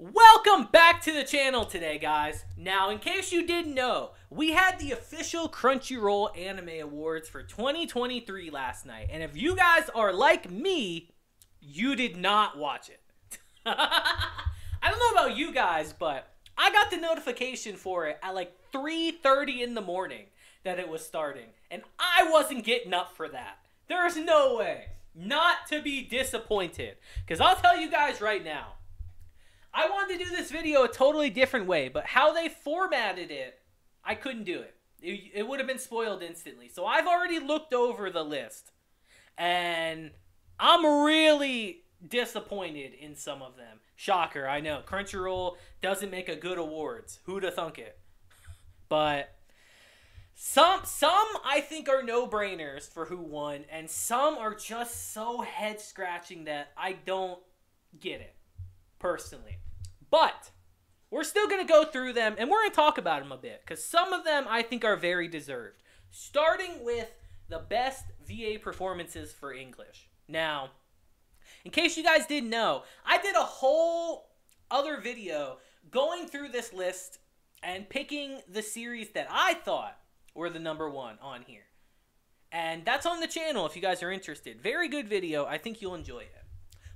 Welcome back to the channel today, guys. Now, in case you didn't know, we had the official Crunchyroll Anime Awards for 2023 last night. And if you guys are like me, you did not watch it. I don't know about you guys, but I got the notification for it at like 3:30 in the morning that it was starting. And I wasn't getting up for that. There's no way not to be disappointed. Because I'll tell you guys right now, I wanted to do this video a totally different way, but how they formatted it, I couldn't do it. It would have been spoiled instantly. So I've already looked over the list, and I'm really disappointed in some of them. Shocker, I know. Crunchyroll doesn't make a good awards. Who'da thunk it? But some I think are no-brainers for who won, and some are just so head-scratching that I don't get it, personally. But we're still going to go through them, and we're going to talk about them a bit, because some of them I think are very deserved. Starting with the best VA performances for English. Now, in case you guys didn't know, I did a whole other video going through this list and picking the series that I thought were the #1 on here. And that's on the channel if you guys are interested. Very good video. I think you'll enjoy it.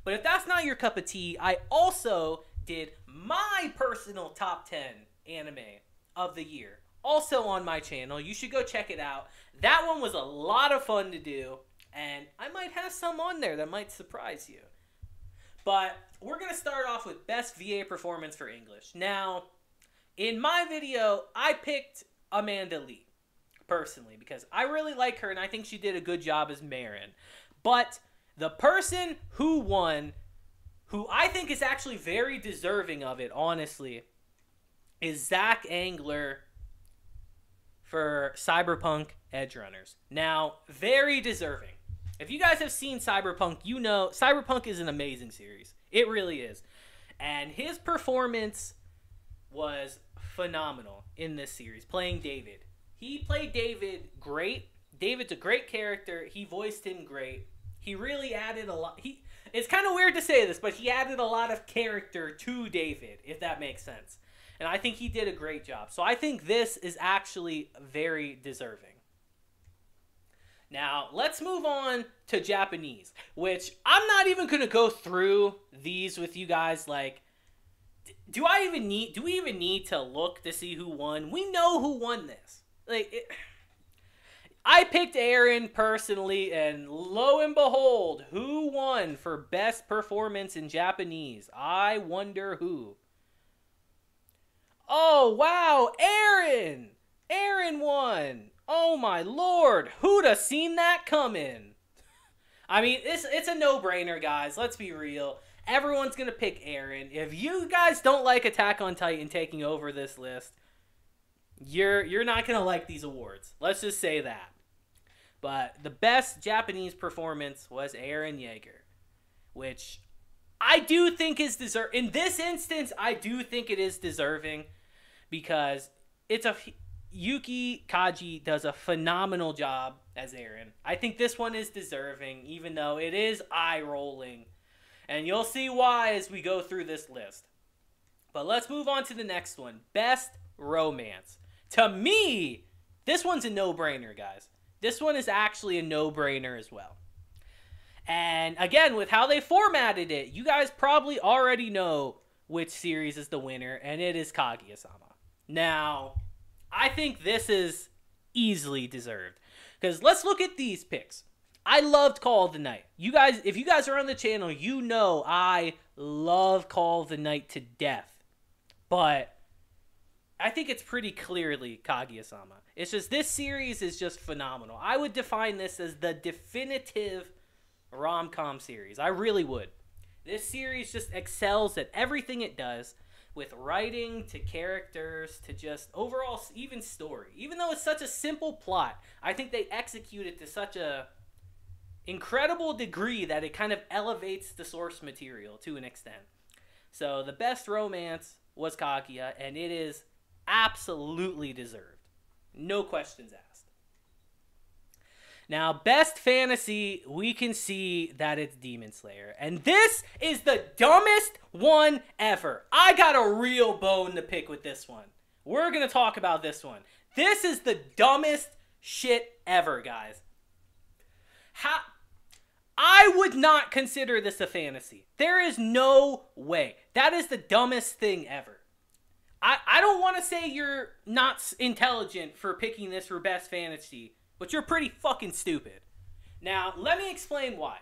But if that's not your cup of tea, I also did my personal top 10 anime of the year. Also on my channel. You should go check it out. That one was a lot of fun to do. And I might have some on there that might surprise you. But we're going to start off with best VA performance for English. Now, in my video, I picked Amanda Lee, personally, because I really like her and I think she did a good job as Marin. But the person who won, who I think is actually very deserving of it, honestly, is Zach Angler for Cyberpunk Edgerunners. Now, very deserving. If you guys have seen Cyberpunk, you know Cyberpunk is an amazing series. It really is. And his performance was phenomenal in this series, playing David. He played David great. David's a great character. He voiced him great. He really added a lot. It's kind of weird to say this, but he added a lot of character to David, if that makes sense. And I think he did a great job. So I think this is actually very deserving. Now, let's move on to Japanese, which I'm not even going to go through these with you guys. Like, do we even need to look to see who won? We know who won this. Like, I picked Aaron personally, and lo and behold, who won for best performance in Japanese? I wonder who. Oh, wow, Aaron! Aaron won! Oh my lord, who'd have seen that coming? I mean, it's a no-brainer, guys. Let's be real. Everyone's going to pick Aaron. If you guys don't like Attack on Titan taking over this list, you're not going to like these awards. Let's just say that. But the best Japanese performance was Eren Yeager, which I do think is deserving. In this instance, I do think it is deserving because Yuki Kaji does a phenomenal job as Eren. I think this one is deserving, even though it is eye-rolling. And you'll see why as we go through this list. But let's move on to the next one. Best romance. To me, this one's a no-brainer, guys. This one is actually a no-brainer as well. And again, with how they formatted it, you guys probably already know which series is the winner, and it is Kaguya-sama. Now, I think this is easily deserved. Because let's look at these picks. I loved Call of the Night. You guys, if you guys are on the channel, you know I love Call of the Night to death. But I think it's pretty clearly Kaguya-sama. It's just, this series is just phenomenal. I would define this as the definitive rom-com series. I really would. This series just excels at everything it does, with writing to characters to just overall even story. Even though it's such a simple plot, I think they execute it to such a incredible degree that it kind of elevates the source material to an extent. So the best romance was Kaguya, and it is absolutely deserved. No questions asked. Now, best fantasy, we can see that it's Demon Slayer. And this is the dumbest one ever. I got a real bone to pick with this one. We're going to talk about this one. This is the dumbest shit ever, guys. I would not consider this a fantasy. There is no way. That is the dumbest thing ever. I don't want to say you're not intelligent for picking this for best fantasy, but you're pretty fucking stupid. Now, let me explain why.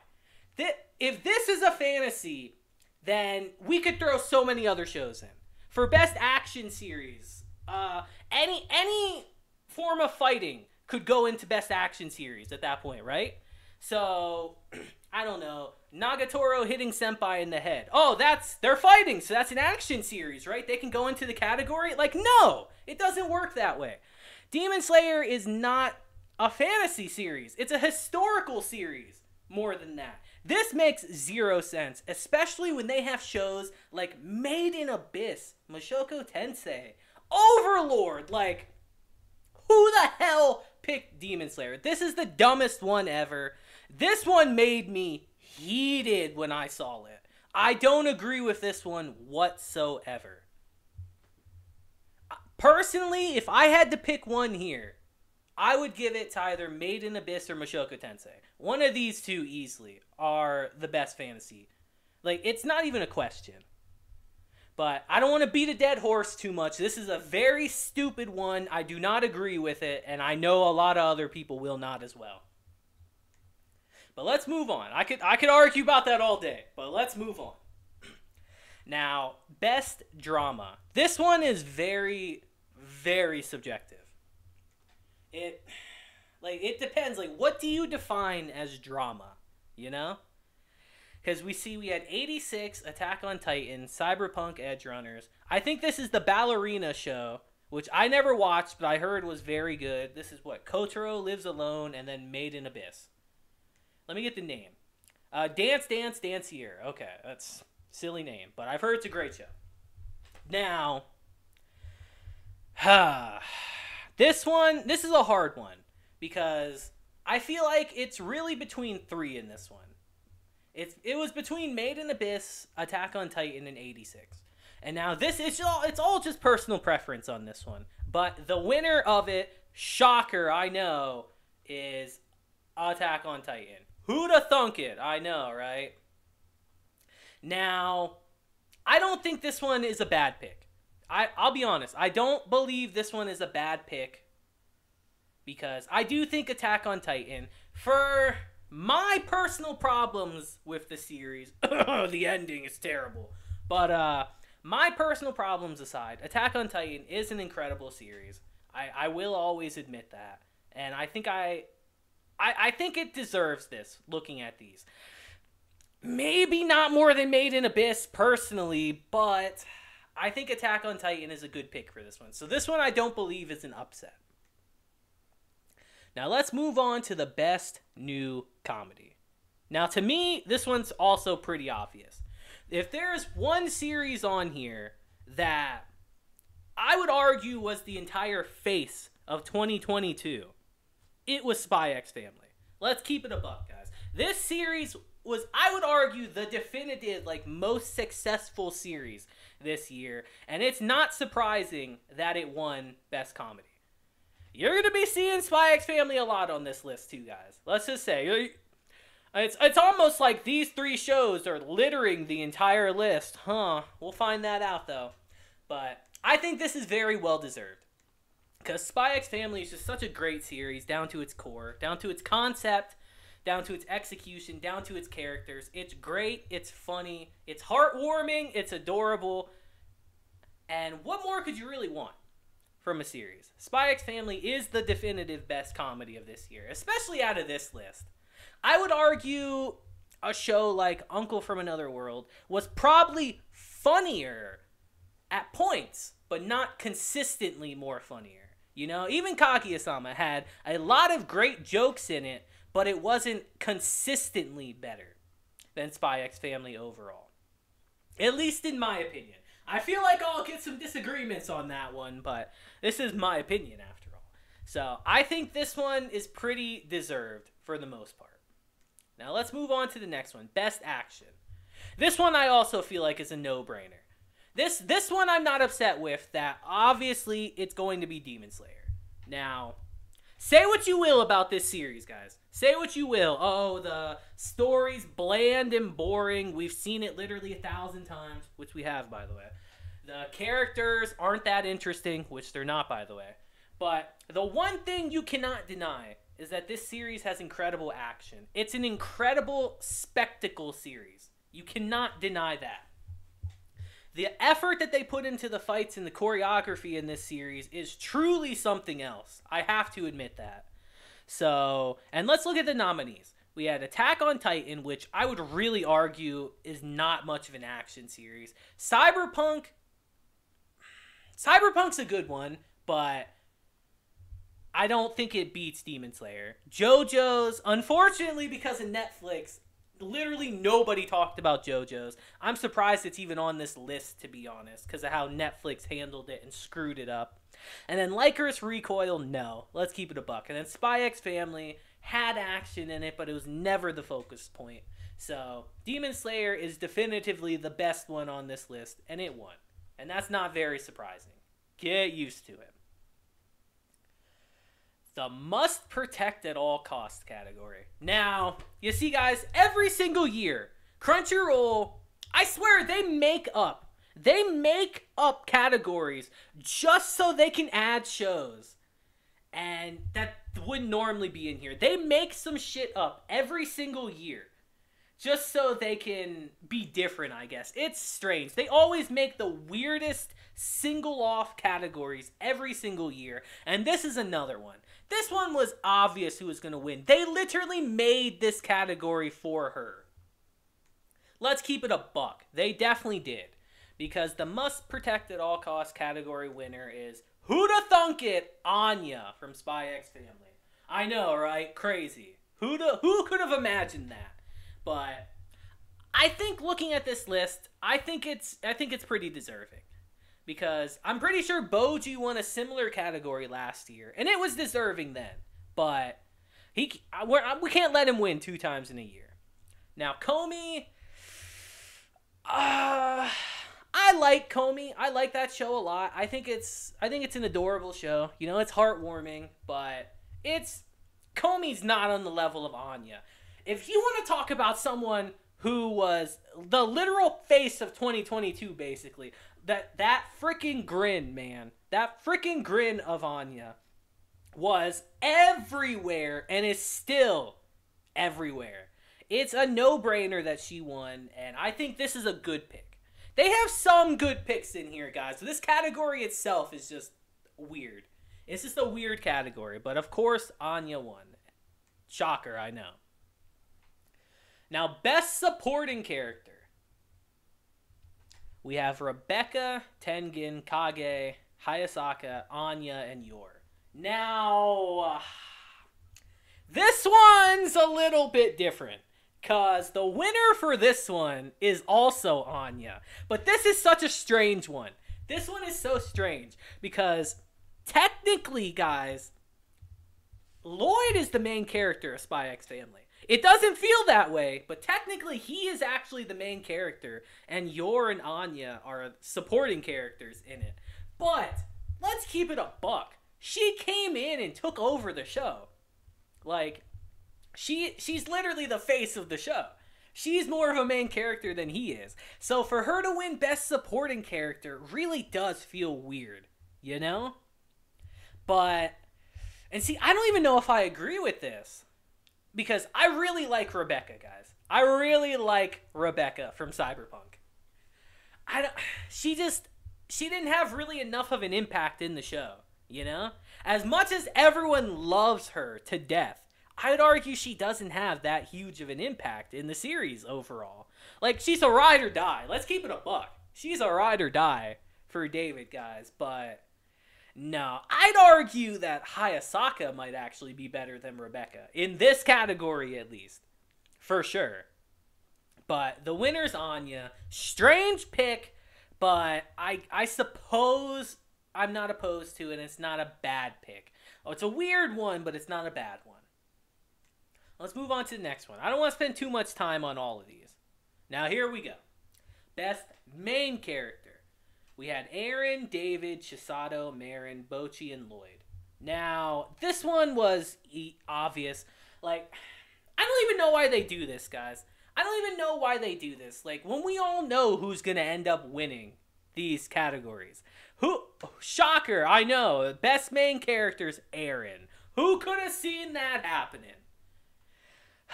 If this is a fantasy, then we could throw so many other shows in. For best action series, any form of fighting could go into best action series at that point, right? So, I don't know, Nagatoro hitting Senpai in the head. Oh, they're fighting, so that's an action series, right? They can go into the category? Like, no! It doesn't work that way. Demon Slayer is not a fantasy series. It's a historical series, more than that. This makes zero sense, especially when they have shows like Made in Abyss, Mushoku Tensei, Overlord. Like, who the hell picked Demon Slayer? This is the dumbest one ever. This one made me heated when I saw it. I don't agree with this one whatsoever. Personally, if I had to pick one here, I would give it to either Made in Abyss or Mushoku Tensei. One of these two easily are the best fantasy. Like, it's not even a question. But I don't want to beat a dead horse too much. This is a very stupid one. I do not agree with it, and I know a lot of other people will not as well. But let's move on. I could argue about that all day, but let's move on. Now, best drama. This one is very, very subjective. It depends. Like, what do you define as drama? You know? Because we had 86, Attack on Titan, Cyberpunk Edge Runners. I think this is the Ballerina show, which I never watched, but I heard was very good. This is what? Kotaro Lives Alone, and then Made in Abyss. Let me get the name. Dance, Dance, Dancier. Okay, that's a silly name, but I've heard it's a great show. Now, this is a hard one, because I feel like it's really between three in this one. It was between Made in Abyss, Attack on Titan, and 86. And now it's all just personal preference on this one. But the winner of it, shocker, I know, is Attack on Titan. Who'da thunk it? I know, right? Now, I don't think this one is a bad pick. I'll be honest. I don't believe this one is a bad pick, because I do think Attack on Titan, for my personal problems with the series, the ending is terrible. But my personal problems aside, Attack on Titan is an incredible series. I will always admit that. And I think I think it deserves this, looking at these. Maybe not more than Made in Abyss, personally, but I think Attack on Titan is a good pick for this one. So this one I don't believe is an upset. Now let's move on to the best new comedy. Now to me, this one's also pretty obvious. If there's one series on here that I would argue was the entire face of 2022, it was Spy X Family. Let's keep it a buck, guys. This series was, I would argue, the definitive, most successful series this year, and it's not surprising that it won Best Comedy. You're going to be seeing Spy X Family a lot on this list too, guys. Let's just say, it's almost like these three shows are littering the entire list. We'll find that out, though. But I think this is very well deserved, because Spy X Family is just such a great series, down to its core, down to its concept, down to its execution, down to its characters. It's great, it's funny, it's heartwarming, it's adorable, and what more could you really want from a series? Spy X Family is the definitive best comedy of this year, especially out of this list. I would argue a show like Uncle from Another World was probably funnier at points, but not consistently more funnier. You know, even Kaguya-sama had a lot of great jokes in it, but it wasn't consistently better than Spy X Family overall. At least in my opinion. I feel like I'll get some disagreements on that one, but this is my opinion after all. So I think this one is pretty deserved for the most part. Now let's move on to the next one, Best Action. This one I also feel like is a no-brainer. This one I'm not upset with, that obviously it's going to be Demon Slayer. Now, say what you will about this series, guys. Say what you will. Oh, the story's bland and boring. We've seen it literally 1,000 times, which we have, by the way. The characters aren't that interesting, which they're not, by the way. But the one thing you cannot deny is that this series has incredible action. It's an incredible spectacle series. You cannot deny that. The effort that they put into the fights and the choreography in this series is truly something else. I have to admit that. So, and let's look at the nominees. We had Attack on Titan, which I would really argue is not much of an action series. Cyberpunk's a good one, but I don't think it beats Demon Slayer. JoJo's, unfortunately because of Netflix, literally nobody talked about JoJo's. I'm surprised it's even on this list, to be honest, because of how Netflix handled it and screwed it up. And then Lycoris Recoil, no. Let's keep it a buck. And then Spy X Family had action in it, but it was never the focus point. So Demon Slayer is definitively the best one on this list, and it won. And that's not very surprising. Get used to it. The must protect at all costs category. Now, you see guys, every single year, Crunchyroll, I swear they make up categories just so they can add shows. And that wouldn't normally be in here. They make some shit up every single year just so they can be different, I guess. It's strange. They always make the weirdest single-off categories every single year. And this is another one. This one was obvious who was going to win. They literally made this category for her. Let's keep it a buck. They definitely did. Because the must protect at all costs category winner is, who'da thunk it, Anya from Spy X Family. I know, right? Crazy. Who could have imagined that? But I think looking at this list, I think it's pretty deserving. Because I'm pretty sure Boji won a similar category last year. And it was deserving then. But we can't let him win 2 times in a year. Now, Komi... I like Komi. I like that show a lot. I think it's an adorable show. You know, it's heartwarming. But Komi's not on the level of Anya. If you want to talk about someone who was the literal face of 2022, basically... That freaking grin, man. That freaking grin of Anya was everywhere and is still everywhere. It's a no-brainer that she won, and I think this is a good pick. They have some good picks in here, guys. So this category itself is just weird. It's just a weird category, but of course Anya won. Shocker, I know. Now, Best Supporting Character. We have Rebecca, Tengen, Kage, Hayasaka, Anya, and Yor. Now, this one's a little bit different, because the winner for this one is also Anya. But this is such a strange one. This one is so strange, because technically, guys, Lloyd is the main character of Spy X Family. It doesn't feel that way, but technically he is actually the main character, and Yor and Anya are supporting characters in it. But let's keep it a buck. She came in and took over the show. Like, she's literally the face of the show. She's more of a main character than he is. So for her to win Best Supporting Character really does feel weird, you know? But, and see, I don't even know if I agree with this. Because I really like Rebecca, guys. I really like Rebecca from Cyberpunk. She didn't have really enough of an impact in the show, you know? As much as everyone loves her to death, I'd argue she doesn't have that huge of an impact in the series overall. Like, she's a ride or die. Let's keep it a buck. She's a ride or die for David, guys, but... No, I'd argue that Hayasaka might actually be better than Rebecca. In this category, at least. For sure. But the winner's Anya. Strange pick, but I suppose I'm not opposed to it, and it's not a bad pick. Oh, it's a weird one, but it's not a bad one. Let's move on to the next one. I don't want to spend too much time on all of these. Now, here we go. Best main character. We had Aaron, David, Chisato, Marin, Bocchi, and Lloyd. Now, this one was obvious. Like, I don't even know why they do this, guys. I don't even know why they do this. Like, when we all know who's going to end up winning these categories. Shocker, I know. Best main character's Aaron. Who could have seen that happening?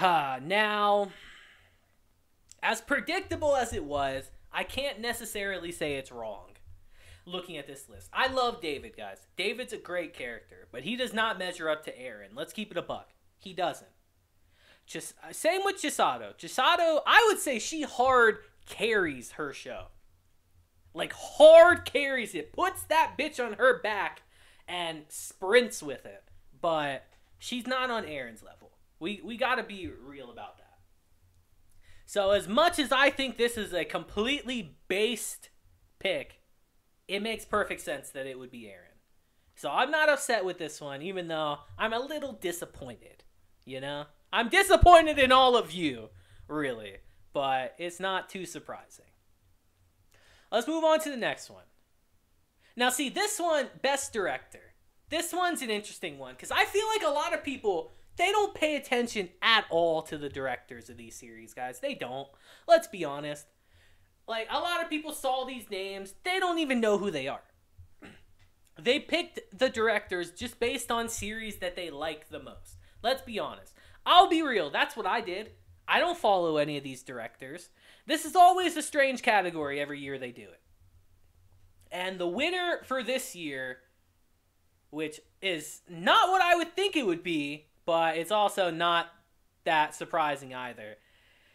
Now, as predictable as it was, I can't necessarily say it's wrong. Looking at this list, I love David, guys. David's a great character, but he does not measure up to Aaron. Let's keep it a buck. He doesn't. Just same with Chisato. Chisato, I would say she hard carries her show. Like, hard carries it. Puts that bitch on her back and sprints with it. But she's not on Aaron's level. We got to be real about that. So as much as I think this is a completely based pick, it makes perfect sense that it would be Aaron. So I'm not upset with this one, even though I'm a little disappointed, you know? I'm disappointed in all of you, really, but it's not too surprising. Let's move on to the next one. Now, see, this one, Best Director. This one's an interesting one, because I feel like a lot of people, they don't pay attention at all to the directors of these series, guys. They don't. Let's be honest. Like, a lot of people saw these names. They don't even know who they are. They picked the directors just based on series that they like the most. Let's be honest. I'll be real. That's what I did. I don't follow any of these directors. This is always a strange category every year they do it. And the winner for this year, which is not what I would think it would be, but it's also not that surprising either,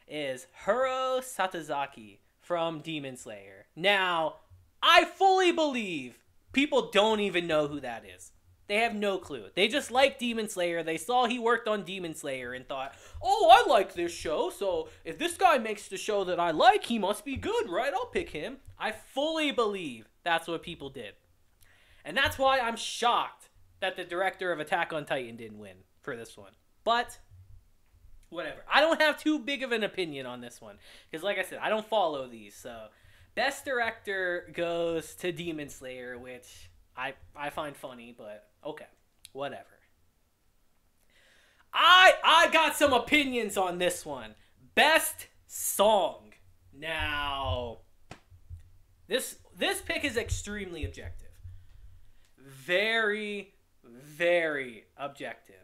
is Hiro Satazaki from Demon Slayer. Now, I fully believe people don't even know who that is. They have no clue. They just like Demon Slayer. They saw he worked on Demon Slayer and thought, oh, I like this show, so if this guy makes the show that I like, he must be good, right? I'll pick him. I fully believe that's what people did. And that's why I'm shocked that the director of Attack on Titan didn't win for this one. But whatever. I don't have too big of an opinion on this one. Because like I said, I don't follow these. So, Best Director goes to Demon Slayer, which I find funny, but okay. Whatever. I got some opinions on this one. Best Song. Now, this pick is extremely objective. Very, very objective.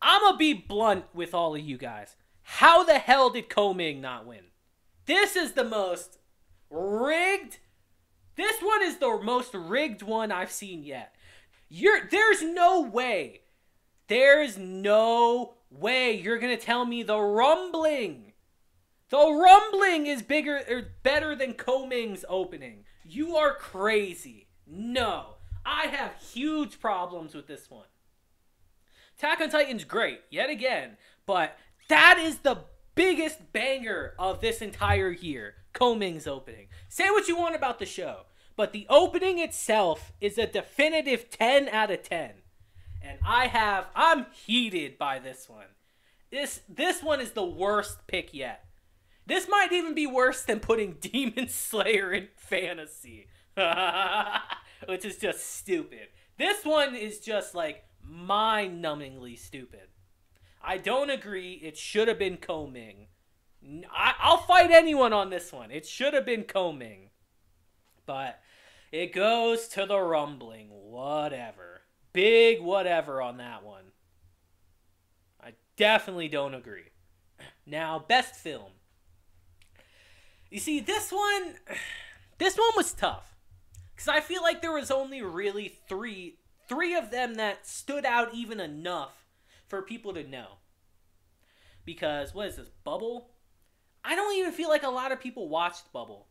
I'm going to be blunt with all of you guys. How the hell did Koming not win? This is the most rigged. This one is the most rigged one I've seen yet. There's no way. There's no way you're going to tell me the rumbling. The rumbling is bigger or better than Koming's opening. You are crazy. No. I have huge problems with this one. Attack on Titan's great, yet again, but that is the biggest banger of this entire year, Koming's opening. Say what you want about the show, but the opening itself is a definitive 10 out of 10. And I'm heated by this one. This one is the worst pick yet. This might even be worse than putting Demon Slayer in fantasy. Which is just stupid. This one is just like mind-numbingly stupid. I don't agree. It should have been Koming. I'll fight anyone on this one. It should have been Koming. But it goes to the rumbling. Whatever. Big whatever on that one. I definitely don't agree. Now, best film. You see, this one was tough. Because I feel like there was only really three of them that stood out even enough for people to know. Because, what is this, Bubble? I don't even feel like a lot of people watched Bubble.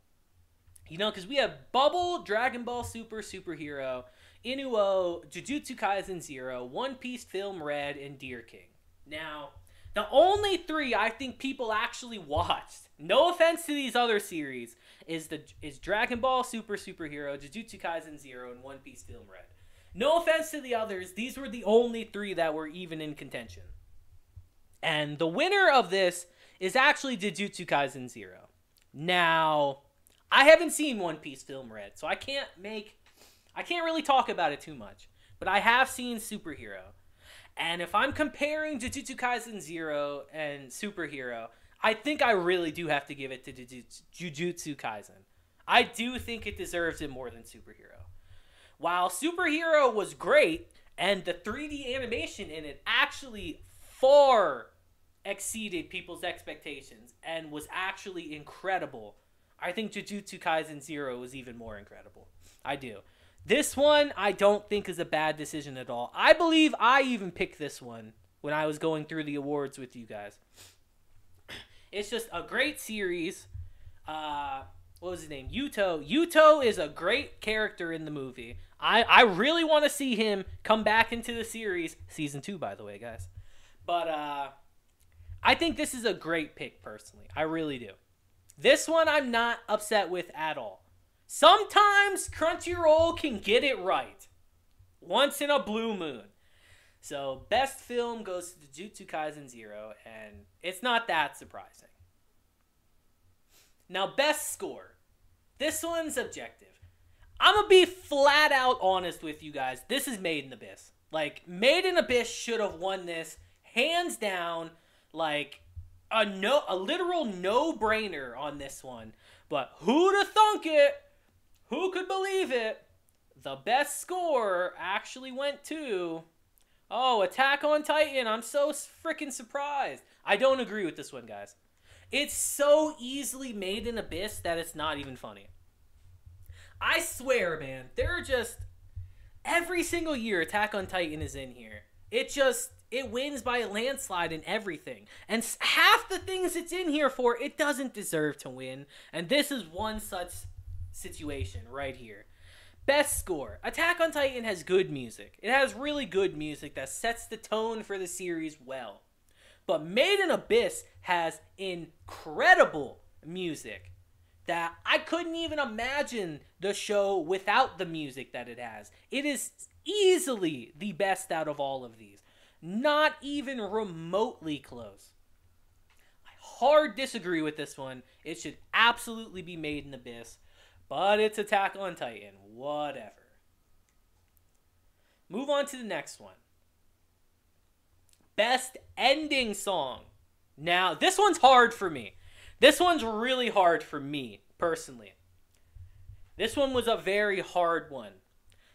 You know, because we have Bubble, Dragon Ball Super, Superhero, Inuo, Jujutsu Kaisen 0, One Piece Film Red, and Deer King. Now, the only three I think people actually watched, no offense to these other series, is Dragon Ball Super, Superhero, Jujutsu Kaisen 0, and One Piece Film Red. No offense to the others, these were the only three that were even in contention. And the winner of this is actually Jujutsu Kaisen 0. Now, I haven't seen One Piece Film Red, so I can't really talk about it too much. But I have seen Superhero. And if I'm comparing Jujutsu Kaisen 0 and Superhero, I think I really do have to give it to Jujutsu Kaisen. I do think it deserves it more than Superhero. While Superhero was great, and the 3D animation in it actually far exceeded people's expectations and was actually incredible, I think Jujutsu Kaisen 0 was even more incredible. I do. This one, I don't think is a bad decision at all. I believe I even picked this one when I was going through the awards with you guys. It's just a great series. What was his name? Yuto. Yuto is a great character in the movie. I really want to see him come back into the series. Season 2, by the way, guys. But I think this is a great pick, personally. I really do. This one I'm not upset with at all. Sometimes Crunchyroll can get it right. Once in a blue moon. So, best film goes to Jujutsu Kaisen 0, and it's not that surprising. Now, best score. This one's objective. I'm gonna be flat out honest with you guys. This is Made in Abyss. Like, Made in Abyss should have won this, hands down, like, a literal no-brainer on this one. But who'da thunk it? Who could believe it? The best score actually went to... Oh, Attack on Titan. I'm so freaking surprised. I don't agree with this one, guys. It's so easily Made in Abyss that it's not even funny. I swear, man. They're just... Every single year, Attack on Titan is in here. It wins by a landslide in everything. And half the things it's in here for, it doesn't deserve to win. And this is one such situation right here. Best score. Attack on Titan has good music. It has really good music that sets the tone for the series well. But Made in Abyss has incredible music that I couldn't even imagine the show without the music that it has. It is easily the best out of all of these. Not even remotely close. I hard disagree with this one. It should absolutely be Made in Abyss. But it's Attack on Titan. Whatever. Move on to the next one. Best ending song. Now, this one's hard for me. This one's really hard for me, personally. This one was a very hard one.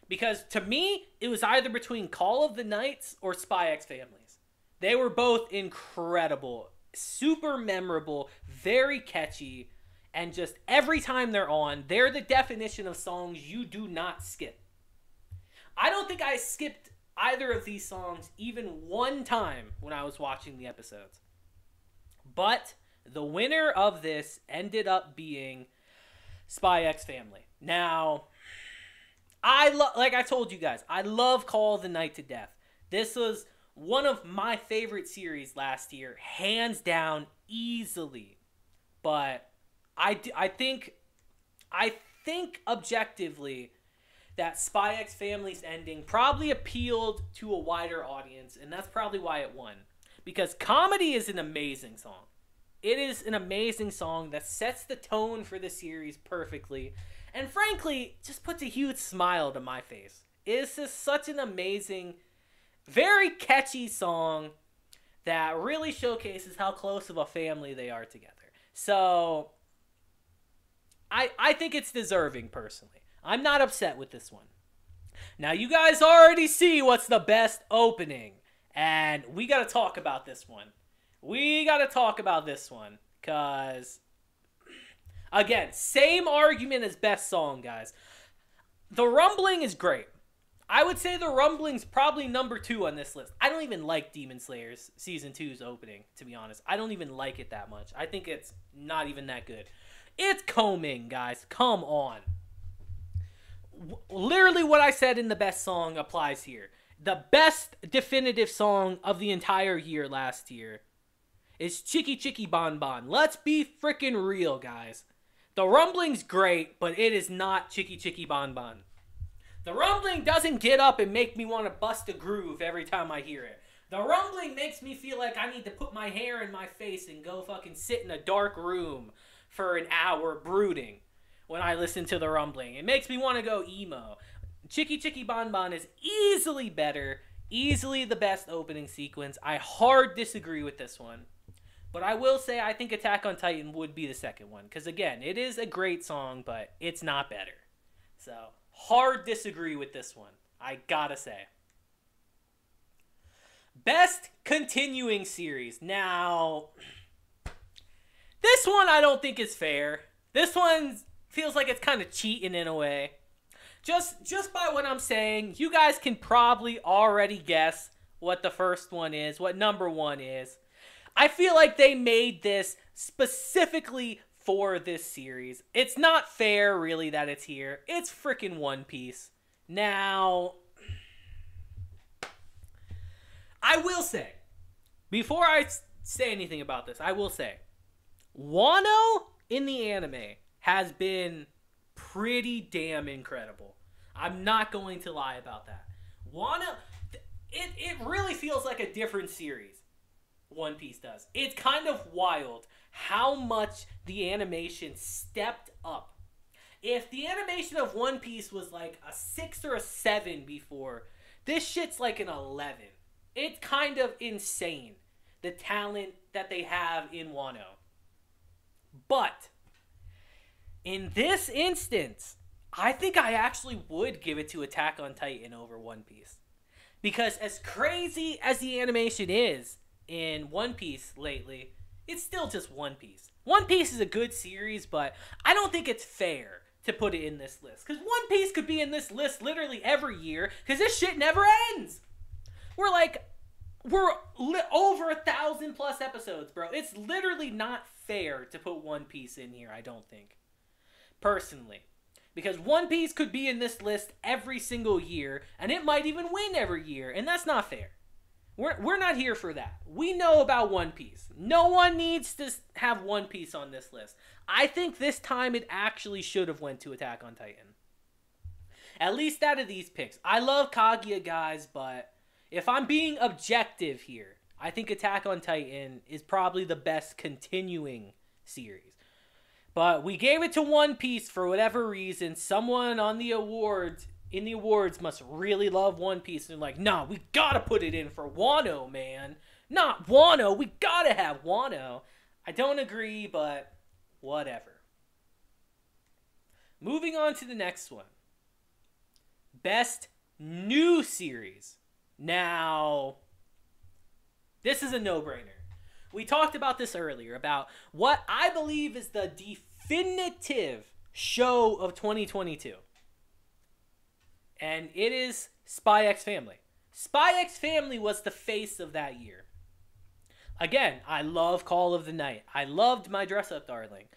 Because to me, it was either between Call of the Knights or Spy X Families. They were both incredible. Super memorable. Very catchy. And just every time they're on, they're the definition of songs you do not skip. I don't think I skipped either of these songs even one time when I was watching the episodes. But the winner of this ended up being Spy X Family. Now, like I told you guys, I love Call of the Night to death. This was one of my favorite series last year, hands down, easily. But I think objectively that Spy X Family's ending probably appealed to a wider audience, and that's probably why it won. Because Comedy is an amazing song. It is an amazing song that sets the tone for the series perfectly, and frankly, just puts a huge smile to my face. It's just such an amazing, very catchy song that really showcases how close of a family they are together. So I think it's deserving, personally. I'm not upset with this one. Now, you guys already see what's the best opening. And we got to talk about this one. Because, again, same argument as best song, guys. The Rumbling is great. I would say The Rumbling's probably number 2 on this list. I don't even like Demon Slayer's Season 2's opening, to be honest. I don't even like it that much. I think it's not even that good. It's Combing, guys. Come on. Literally what I said in the best song applies here. The best definitive song of the entire year last year is Chicky Chicky Bon Bon. Let's be freaking real, guys. The Rumbling's great, but it is not Chicky Chicky Bon Bon. The Rumbling doesn't get up and make me want to bust a groove every time I hear it. The rumbling makes me feel like I need to put my hair in my face and go fucking sit in a dark room for an hour brooding when I listen to the rumbling. It makes me want to go emo. Chicky Chicky Bon Bon is easily better, easily the best opening sequence. I hard disagree with this one. But I will say I think Attack on Titan would be the second one. Because again, it is a great song, but it's not better. So, hard disagree with this one. I gotta say. Best continuing series. Now, this one I don't think is fair. This one feels like it's kind of cheating in a way. Just by what I'm saying, you guys can probably already guess what the first one is, what number one is. I feel like they made this specifically for this series. It's not fair, really, that it's here. It's freaking One Piece. Now, I will say, before I say anything about this, I will say, Wano in the anime has been pretty damn incredible. I'm not going to lie about that. Wano, it really feels like a different series. One Piece does. It's kind of wild how much the animation stepped up. If the animation of One Piece was like a 6 or a 7 before, this shit's like an 11. It's kind of insane, the talent that they have in Wano. But in this instance, I think I actually would give it to Attack on Titan over One Piece. Because as crazy as the animation is in One Piece lately, it's still just One Piece. One Piece is a good series, but I don't think it's fair to put it in this list. Because One Piece could be in this list literally every year, because this shit never ends. We're over 1,000 plus episodes, bro. It's literally not fair to put One Piece in here, I don't think. Personally. Because One Piece could be in this list every single year, and it might even win every year, and that's not fair. We're not here for that. We know about One Piece. No one needs to have One Piece on this list. I think this time it actually should have went to Attack on Titan. At least out of these picks. I love Kaguya, guys, but if I'm being objective here, I think Attack on Titan is probably the best continuing series. But we gave it to One Piece for whatever reason. Someone on the awards, in the awards, must really love One Piece. And like, nah, we gotta put it in for Wano, man. Not Wano, we gotta have Wano. I don't agree, but whatever. Moving on to the next one. Best new series. Now, this is a no-brainer. We talked about this earlier, about what I believe is the definitive show of 2022. And it is Spy X Family. Spy X Family was the face of that year. Again, I love Call of the Night. I loved My Dress Up Darling.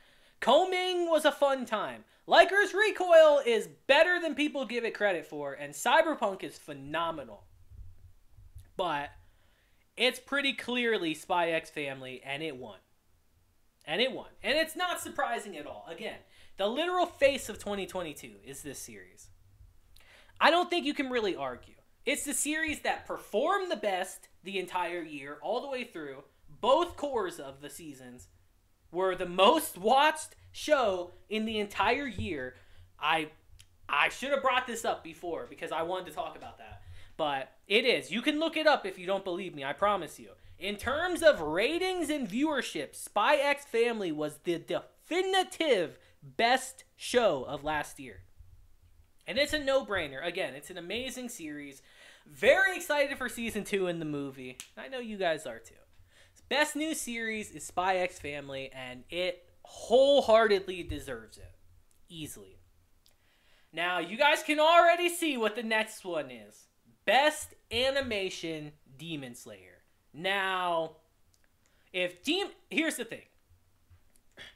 Combing was a fun time. Liker's Recoil is better than people give it credit for, and Cyberpunk is phenomenal. But it's pretty clearly Spy X Family, and it won. And it won. And it's not surprising at all. Again, the literal face of 2022 is this series. I don't think you can really argue. It's the series that performed the best the entire year, all the way through. Both cores of the seasons were the most watched show in the entire year. I should have brought this up before because I wanted to talk about that. But it is. You can look it up if you don't believe me, I promise you. In terms of ratings and viewership, Spy X Family was the definitive best show of last year. And it's a no-brainer. Again, it's an amazing series. Very excited for Season 2 in the movie. I know you guys are too. Best new series is Spy X Family, and it wholeheartedly deserves it. Easily. Now, you guys can already see what the next one is. Best Animation, Demon Slayer. Now, here's the thing.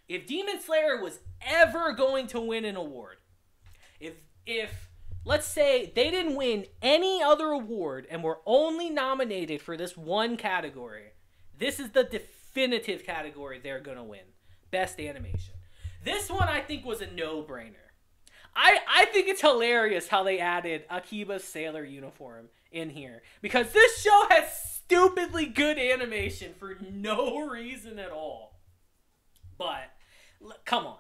If Demon Slayer was ever going to win an award, if let's say they didn't win any other award and were only nominated for this one category, this is the definitive category they're going to win. Best Animation. This one I think was a no-brainer. I think it's hilarious how they added Akiba's sailor uniform in here. Because this show has stupidly good animation for no reason at all. But come on.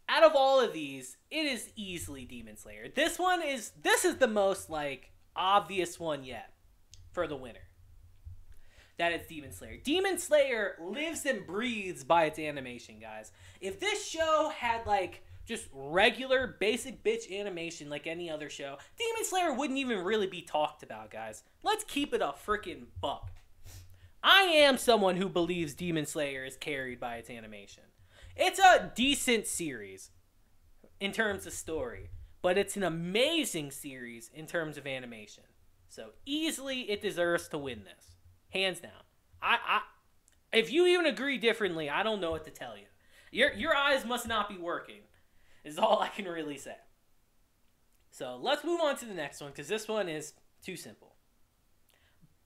Out of all of these, it is easily Demon Slayer. This is the most like obvious one yet for the winner. That is Demon Slayer. Demon Slayer lives and breathes by its animation, guys. If this show had like just regular basic bitch animation like any other show, Demon Slayer wouldn't even really be talked about, guys. Let's keep it a freaking buck. I am someone who believes Demon Slayer is carried by its animation. It's a decent series in terms of story, but it's an amazing series in terms of animation. So easily it deserves to win this. Hands down. If you even agree differently, I don't know what to tell you. Your eyes must not be working, is all I can really say. So let's move on to the next one, because this one is too simple.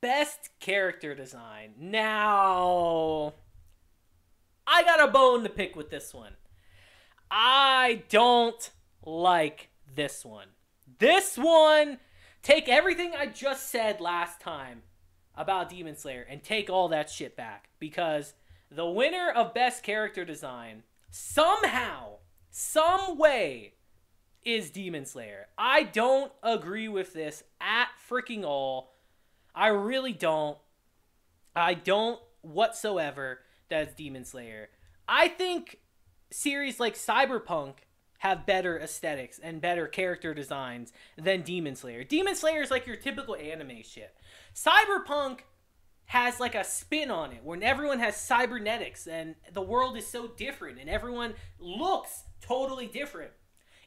Best character design. Now, I got a bone to pick with this one. I don't like this one. This one, take everything I just said last time about Demon Slayer and take all that shit back. Because the winner of Best Character Design, somehow, some way, is Demon Slayer. I don't agree with this at freaking all. I really don't. I don't whatsoever. That's Demon Slayer. I think series like Cyberpunk have better aesthetics and better character designs than Demon Slayer. Demon Slayer is like your typical anime shit. Cyberpunk has like a spin on it when everyone has cybernetics and the world is so different and everyone looks totally different.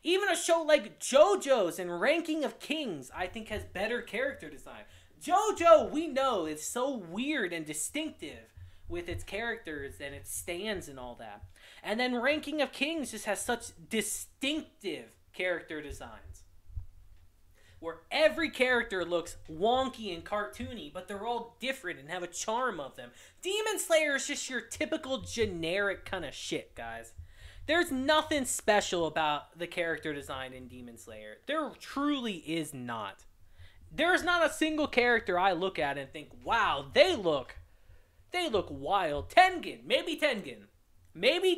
Even a show like JoJo's and Ranking of Kings, I think, has better character design. JoJo, we know, is so weird and distinctive with its characters and its stands and all that. And then Ranking of Kings just has such distinctive character designs, where every character looks wonky and cartoony, but they're all different and have a charm of them. Demon Slayer is just your typical generic kind of shit, guys. There's nothing special about the character design in Demon Slayer. There truly is not. There's not a single character I look at and think, wow, they look wild. Tengen, maybe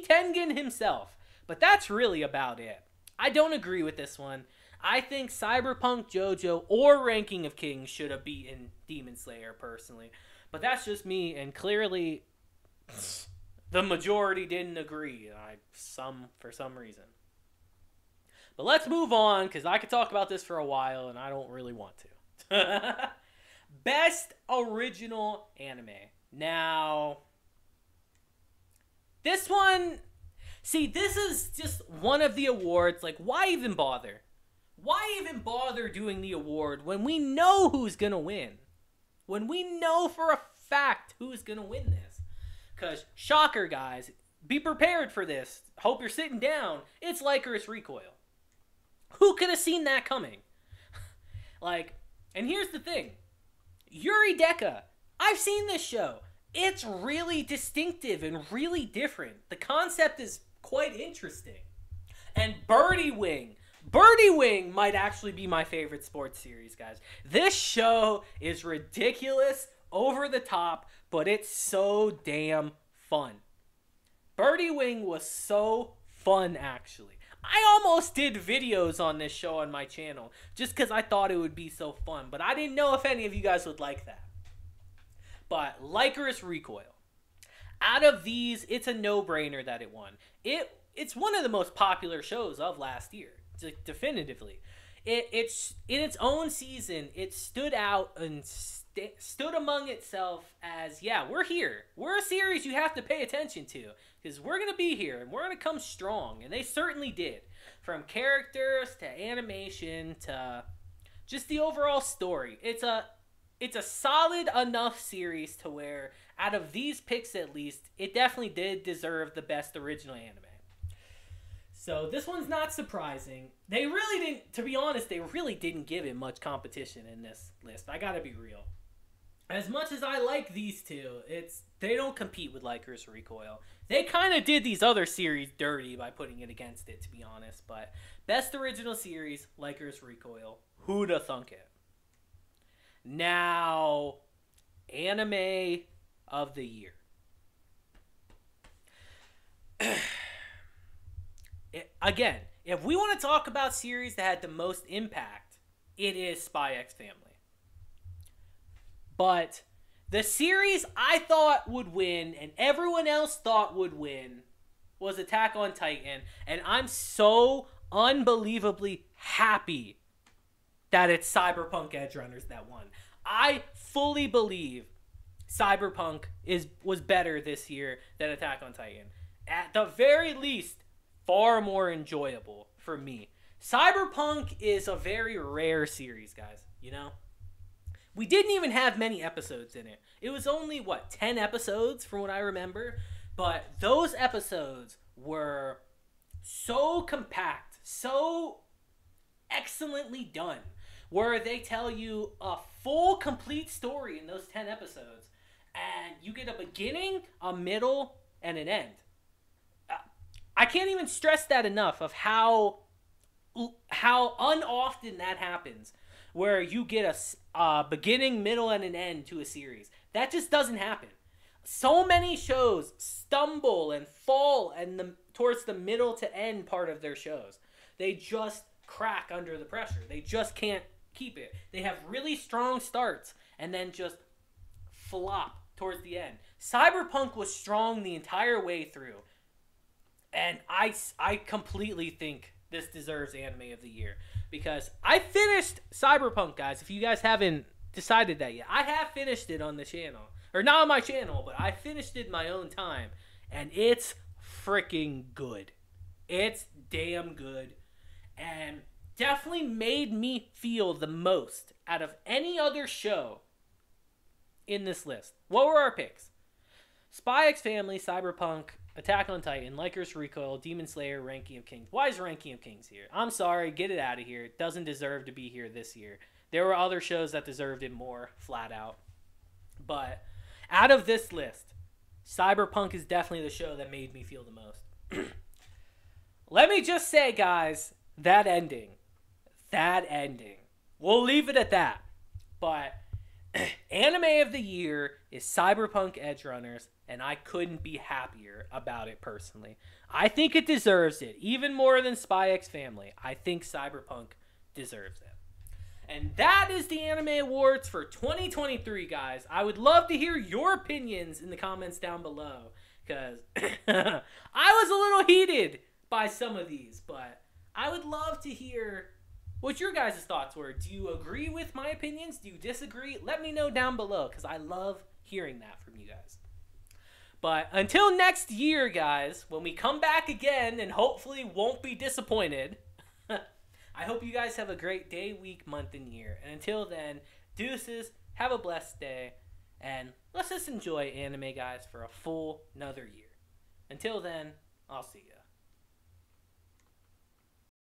Tengen himself, but that's really about it. I don't agree with this one. I think Cyberpunk, JoJo, or Ranking of Kings should have beaten Demon Slayer personally, but that's just me, and clearly the majority didn't agree. For some reason. But let's move on, because I could talk about this for a while, and I don't really want to. Best Original Anime. Now, this one, see, this is just one of the awards. Like, why even bother? Why even bother doing the award when we know who's going to win? When we know for a fact who's going to win this? Because, shocker, guys, be prepared for this. Hope you're sitting down. It's Lycoris Recoil. Who could have seen that coming? Like, and here's the thing. Yuri Deka. I've seen this show. It's really distinctive and really different. The concept is quite interesting. And Birdie Wing. Birdie Wing might actually be my favorite sports series, guys. This show is ridiculous, over the top, but it's so damn fun. Birdie Wing was so fun, actually. I almost did videos on this show on my channel just because I thought it would be so fun, but I didn't know if any of you guys would like that. But Lycoris Recoil. Out of these, it's a no-brainer that it won. It's one of the most popular shows of last year, definitively. It's in its own season, it stood out and stood among itself as, yeah, we're here. We're a series you have to pay attention to because we're going to be here and we're going to come strong. And they certainly did. From characters to animation to just the overall story. It's a solid enough series to where, out of these picks at least, it definitely did deserve the best original anime. So this one's not surprising. They really didn't, to be honest, they really didn't give it much competition in this list. I gotta be real. As much as I like these two, they don't compete with Lycoris Recoil. They kind of did these other series dirty by putting it against it, to be honest. But best original series, Lycoris Recoil. Who'da thunk it? Now, Anime of the Year. Again, if we want to talk about series that had the most impact, it is Spy X Family. But the series I thought would win and everyone else thought would win was Attack on Titan. And I'm so unbelievably happy that it's Cyberpunk Edgerunners that won. I fully believe Cyberpunk was better this year than Attack on Titan. At the very least, far more enjoyable for me. Cyberpunk is a very rare series, guys, you know? We didn't even have many episodes in it. It was only, 10 episodes from what I remember? But those episodes were so compact, so excellently done, where they tell you a full, complete story in those 10 episodes. And you get a beginning, a middle, and an end. I can't even stress that enough of how unoften that happens, where you get a beginning, middle, and an end to a series. That just doesn't happen. So many shows stumble and fall towards the middle to end part of their shows. They just crack under the pressure. They just can't keep it. They have really strong starts and then just flop towards the end. Cyberpunk was strong the entire way through. And I completely think this deserves Anime of the Year. Because I finished Cyberpunk, guys. If you guys haven't decided that yet. I have finished it on the channel. Or not on my channel, but I finished it in my own time. And it's freaking good. It's damn good. And definitely made me feel the most out of any other show in this list. What were our picks? Spy X Family, Cyberpunk, Attack on Titan, Lycanroc Recoil, Demon Slayer, Ranking of Kings. Why is Ranking of Kings here? I'm sorry, get it out of here. It doesn't deserve to be here this year. There were other shows that deserved it more, flat out. But out of this list, Cyberpunk is definitely the show that made me feel the most. Let me just say, guys, that ending. We'll leave it at that. But Anime of the Year is Cyberpunk Edgerunners, and I couldn't be happier about it personally. I think it deserves it, even more than Spy X Family. I think Cyberpunk deserves it. And that is the Anime Awards for 2023, guys. I would love to hear your opinions in the comments down below, because I was a little heated by some of these, but I would love to hear what your guys' thoughts were. Do you agree with my opinions? Do you disagree? Let me know down below, because I love hearing that from you guys. But until next year, guys, when we come back again and hopefully won't be disappointed, I hope you guys have a great day, week, month, and year. And until then, deuces, have a blessed day, and let's just enjoy anime, guys, for a full another year. Until then, I'll see ya.